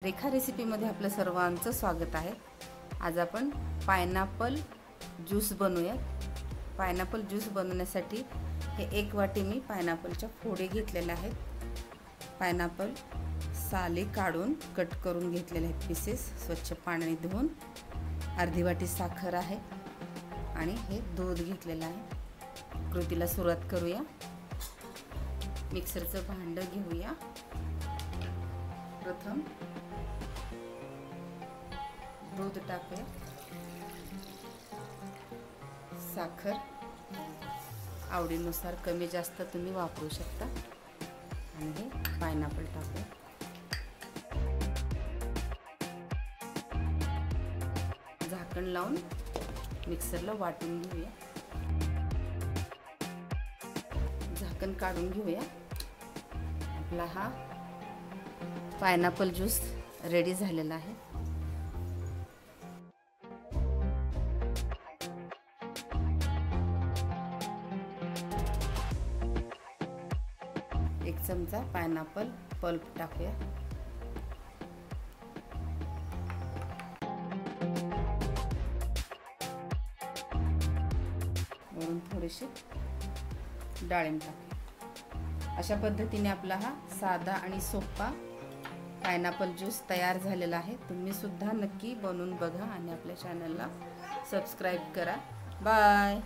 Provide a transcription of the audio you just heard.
रेखा रेसिपीमध्ये आपलं सर्वांचं स्वागत आहे। आज आपण पायनॅपल ज्यूस बनवूया। पायनॅपल ज्यूस बनवण्यासाठी हे 1 वाटी मी पायनॅपलच्या फोडी घेतलेल्या आहेत। पायनॅपल साली काढून कट करून घेतलेले आहेत पीसेस, स्वच्छ पाण्याने धुवून। अर्धी वाटी साखर आहे आणि हे दूध घेतलेलं आहे। कृतीला सुरुवात करूया। मिक्सरचं भांडं घेऊया। प्रथम दूध टाकूया, साखर आवडीनुसार कमी जास्त तुम्ही वापरू शकता आणि हे पायनॅपल टाकूया। झाकण लावून मिक्सरला वाटून घेऊया। झाकण काढून घेऊया। आपला हा पायनॅपल ज्यूस रेडी झालेला आहे। एक चमचा पायनॅपल पल्प टाकूया। वरून थोडीशी डाळिंब टाकूया। अशा पद्धतीने आपला हा साधा आणि सोपा पायनॅपल ज्यूस तयार झालेला आहे। तुम्ही सुद्धा नक्की बनवून बघा आणि आपल्या चॅनलला सबस्क्राइब करा। बाय।